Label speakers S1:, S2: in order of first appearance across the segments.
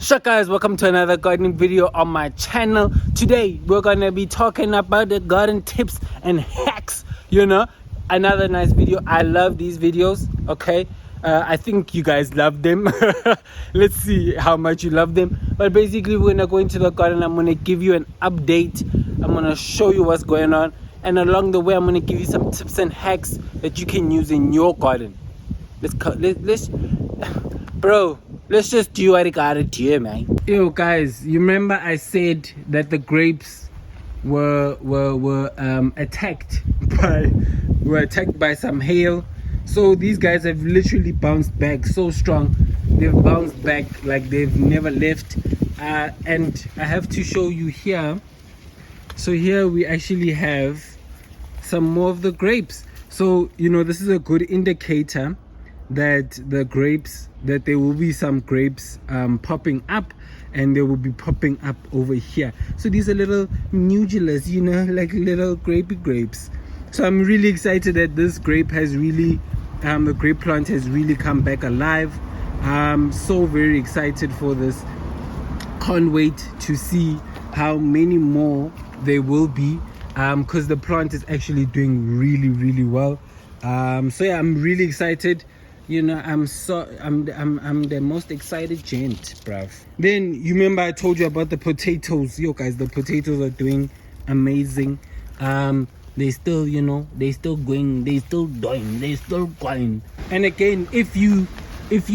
S1: So guys, welcome to another gardening video on my channel. Today we're gonna be talking about the garden tips and hacks. Another nice video. I love these videos. Okay, I think you guys love them. Let's see how much you love them. But basically, we're gonna go into the garden. I'm gonna give you an update. I'm gonna show you what's going on, and along the way, I'm gonna give you some tips and hacks that you can use in your garden. Let's just do what I gotta do, man. Yo, guys, you remember I said that the grapes were attacked by some hail. So these guys have literally bounced back so strong. They've bounced back like they've never left. And I have to show you here. So here we actually have some more of the grapes. So this is a good indicator that there will be some grapes popping up, and they will be popping up over here. So these are little nugulars, like little grapes. So I'm really excited that this grape has really the grape plant has really come back alive. I'm so very excited for this. Can't wait to see how many more there will be, because the plant is actually doing really well. So yeah, I'm really excited. I'm the most excited gent, bruv. Then you remember I told you about the potatoes. Yo guys, the potatoes are doing amazing. They still going. And again, if you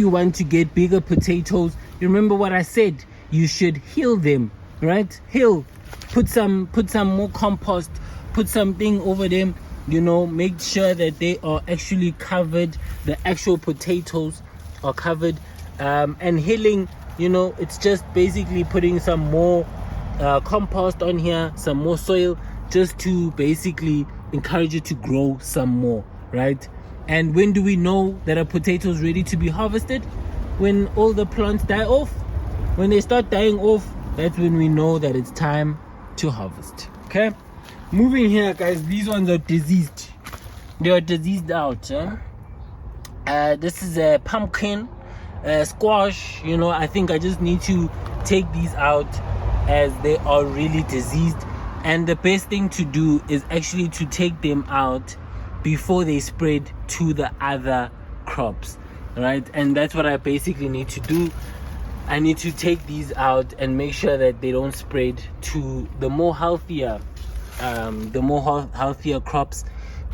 S1: want to get bigger potatoes, you remember what I said, you should heal them, right? Put some more compost, put something over them. Make sure that they are actually covered, the actual potatoes are covered. And healing, it's just basically putting some more compost on here, some more soil, just to basically encourage it to grow some more, right? And when do we know that a potato is ready to be harvested? When all the plants die off. When they start dying off, that's when we know that it's time to harvest. Okay, moving here, guys. These ones are diseased. They are diseased out. This is a pumpkin, squash. I think I just need to take these out as they are really diseased. And the best thing to do is actually to take them out before they spread to the other crops, right? And that's what I basically need to do. I need to take these out and make sure that they don't spread to the more healthier crops.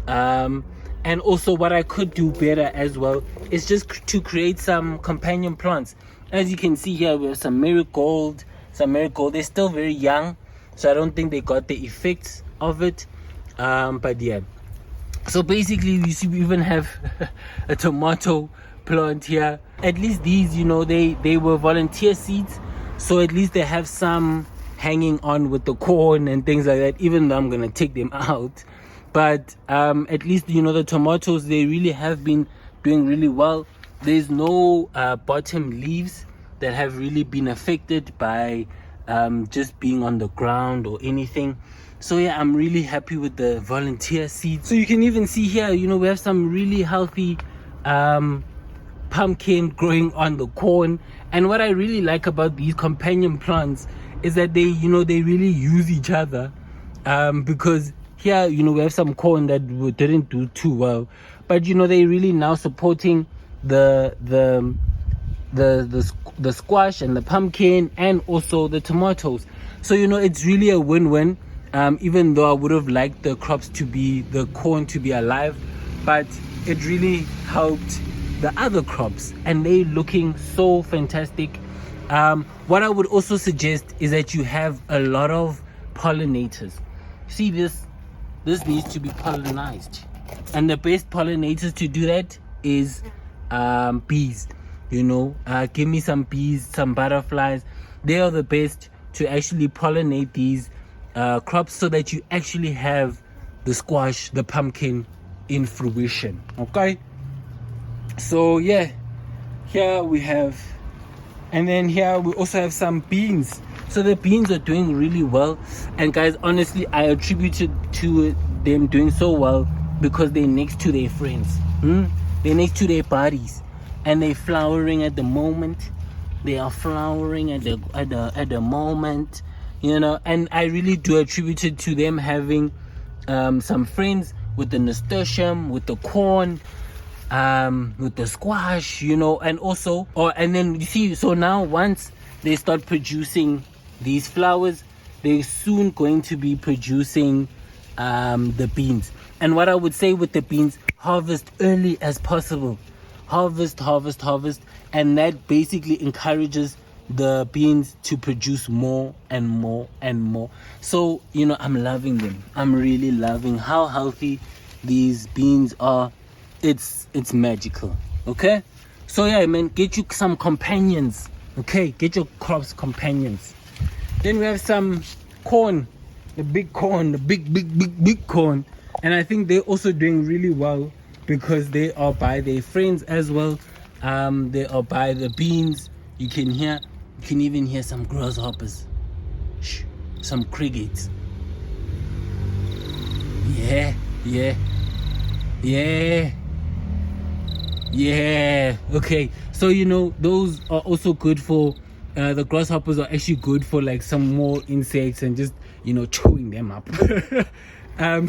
S1: And also what I could do better as well is just to create some companion plants. As you can see here, we have some marigold. They're still very young, so I don't think they got the effects of it. But yeah, so basically you see we even have a tomato plant here. At least these, they were volunteer seeds, so at least they have some hanging on with the corn and things like that, even though I'm gonna take them out. But at least the tomatoes, they really have been doing really well. There's no bottom leaves that have really been affected by just being on the ground or anything. So yeah, I'm really happy with the volunteer seeds. So you can even see here, we have some really healthy pumpkin growing on the corn. And what I really like about these companion plants is that they really use each other, because here we have some corn that didn't do too well, but they really now supporting the squash and the pumpkin and also the tomatoes. So it's really a win-win. Even though I would have liked the corn to be alive, but it really helped the other crops, and they looking so fantastic. What I would also suggest is that you have a lot of pollinators. See, this needs to be pollinized, and the best pollinators to do that is bees. Give me some bees, some butterflies. They are the best to actually pollinate these crops, so that you actually have the squash, the pumpkin in fruition. Okay, so yeah, here we have, and then here we also have some beans. So the beans are doing really well, and guys, honestly, I attribute it to them doing so well because they're next to their friends. They're next to their buddies, and they're flowering at the moment. They are flowering at the moment, you know, and I really do attribute it to them having some friends with the nasturtium, with the corn, with the squash, you know, and also, and then you see, so now once they start producing these flowers, they're soon going to be producing the beans. And what I would say with the beans, harvest early as possible. Harvest, and that basically encourages the beans to produce more and more and more. So, you know, I'm loving them. I'm really loving how healthy these beans are. It's magical. Okay, so yeah, man, get you some companions. Okay, get your crops companions. Then we have some corn, the big corn, the big corn, and I think they're also doing really well because they are by their friends as well. They are by the beans. You can even hear some grasshoppers. Shh, some crickets. Yeah. Okay, so you know, those are also good for the grasshoppers are actually good for like some more insects and just, you know, chewing them up.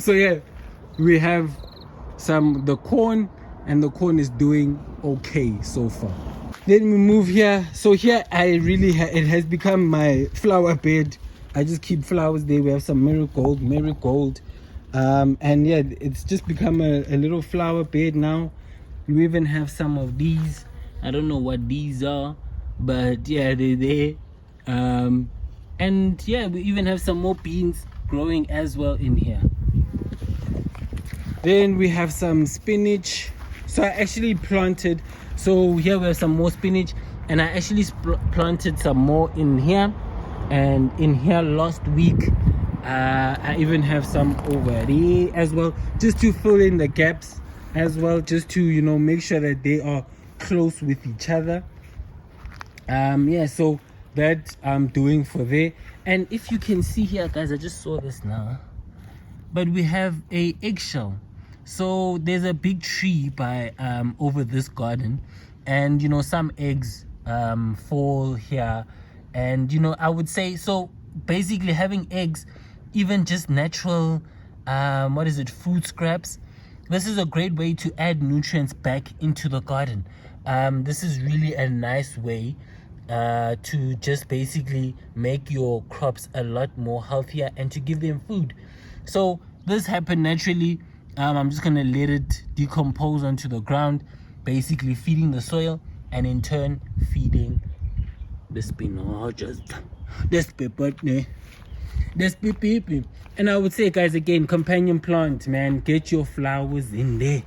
S1: So yeah, we have the corn, and the corn is doing okay so far. Then we move here. So here I really it has become my flower bed. I just keep flowers there. We have some marigold, and yeah, it's just become a little flower bed now. We even have some of these. I don't know what these are, but yeah, they're there. And yeah, we even have some more beans growing as well in here. Then we have some spinach. So I actually planted, so here we have some more spinach, and I actually planted some more in here and in here last week. I even have some over there as well, just to fill in the gaps as well, just to, you know, make sure that they are close with each other. Yeah, so that I'm doing for there. And if you can see here, guys, I just saw this now, but we have a eggshell. So there's a big tree by over this garden, and you know, some eggs fall here, and you know, I would say, so basically having eggs, even just natural food scraps, this is a great way to add nutrients back into the garden. This is really a nice way to just basically make your crops a lot more healthier and to give them food. So this happened naturally. I'm just gonna let it decompose onto the ground, basically feeding the soil, and in turn feeding the spinaches. And I would say, guys, again, companion plant, man, get your flowers in there.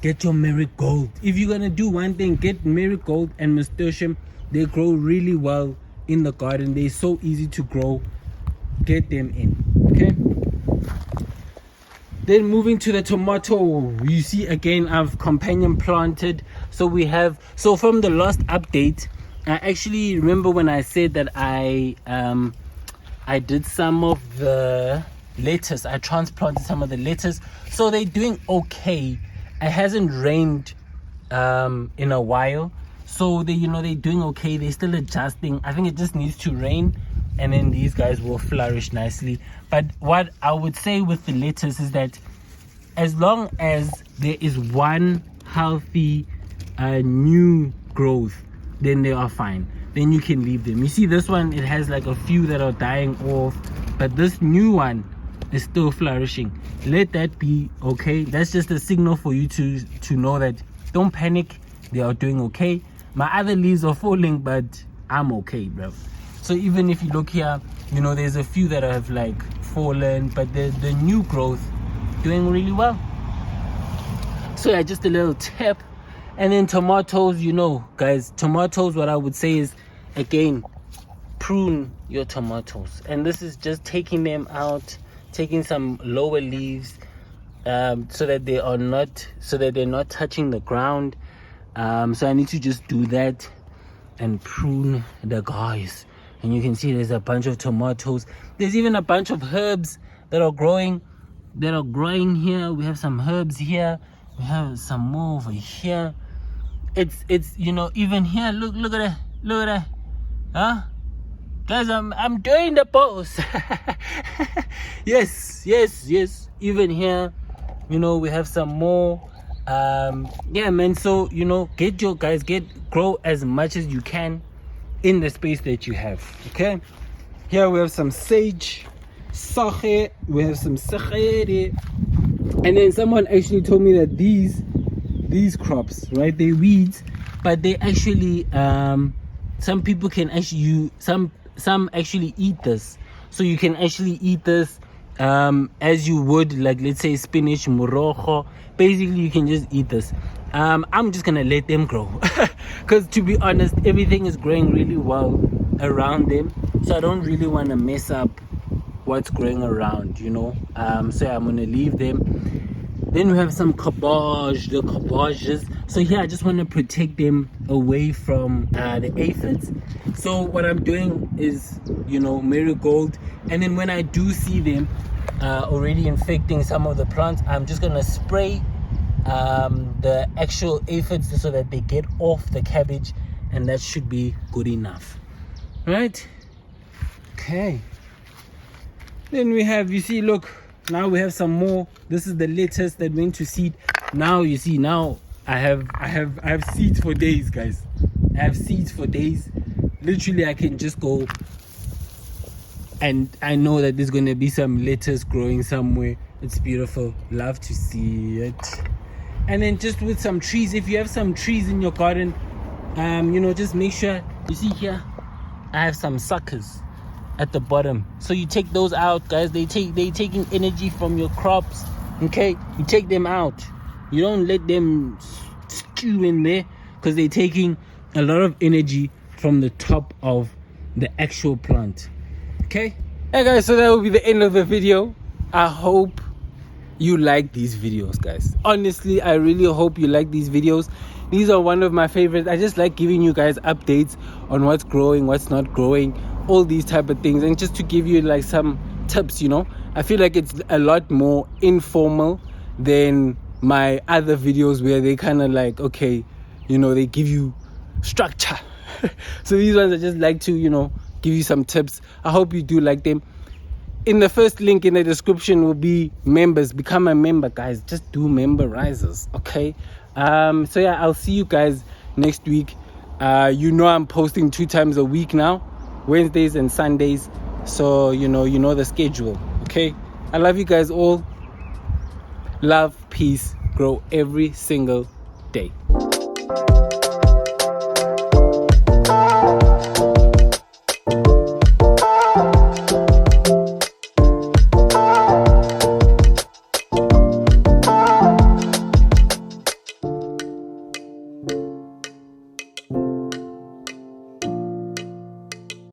S1: Get your marigold. If you're gonna do one thing, get marigold and nasturtium. They grow really well in the garden. They're so easy to grow. Get them in. Okay. Then moving to the tomato, you see again I've companion planted. So from the last update, I actually remember when I said that I did some of the lettuce. I transplanted some of the lettuce, so they're doing okay. It hasn't rained in a while, so they're doing okay. They're still adjusting. I think it just needs to rain, and then these guys will flourish nicely. But what I would say with the lettuce is that as long as there is one healthy new growth, then they are fine. Then you can leave them. You see this one, it has like a few that are dying off, but this new one is still flourishing. Let that be okay. That's just a signal for you to know that don't panic, they are doing okay. My other leaves are falling, but I'm okay, bro. So even if you look here, there's a few that have like fallen, but the new growth doing really well. So yeah, just a little tip. And then tomatoes, guys, tomatoes, what I would say is, again, prune your tomatoes. And this is just taking them out, taking some lower leaves, so that they're not touching the ground. So I need to just do that and prune the guys. And you can see there's a bunch of tomatoes. There's even a bunch of herbs that are growing here. We have some herbs here. We have some more over here. It's even here. Look at that. Huh? Guys, I'm doing the post. Yes. Even here, we have some more. Yeah, man. So grow as much as you can in the space that you have. Okay. Here we have some sage, sache. We have some sache. And then someone actually told me that these crops, right? They weeds, but they actually some people can actually some actually eat this. So you can actually eat this as you would, like, let's say spinach, morojo. Basically you can just eat this. I'm just gonna let them grow because to be honest, everything is growing really well around them, so I don't really want to mess up what's growing around, so I'm gonna leave them. Then we have some cabbage, the cabbages. So here I just want to protect them away from the aphids. So what I'm doing is, marigold. And then when I do see them already infecting some of the plants, I'm just going to spray the actual aphids so that they get off the cabbage. And that should be good enough. Right? Okay. Then we have, look. Now we have some more. This is the lettuce that went to seed. Now I have seeds for days, guys. I have seeds for days. Literally I can just go and I know that there's gonna be some lettuce growing somewhere. It's beautiful. Love to see it. And then just with some trees, if you have some trees in your garden, just make sure, you see here I have some suckers at the bottom, so you take those out, guys. They taking energy from your crops. Okay, you take them out. You don't let them stew in there because they're taking a lot of energy from the top of the actual plant. Okay, hey guys, so that will be the end of the video. I hope you like these videos, guys. Honestly, I really hope you like these videos. These are one of my favorites. I just like giving you guys updates on what's growing, what's not growing, all these type of things, and just to give you like some tips. I feel like it's a lot more informal than my other videos where they kind of like, okay, they give you structure. So these ones I just like to give you some tips. I hope you do like them. In the first link in the description will be members. Become a member, guys. Just do memberizers, okay? So yeah, I'll see you guys next week. I'm posting 2 times a week now, Wednesdays and Sundays. So you know the schedule, okay? I love you guys all. Love, peace, grow every single day.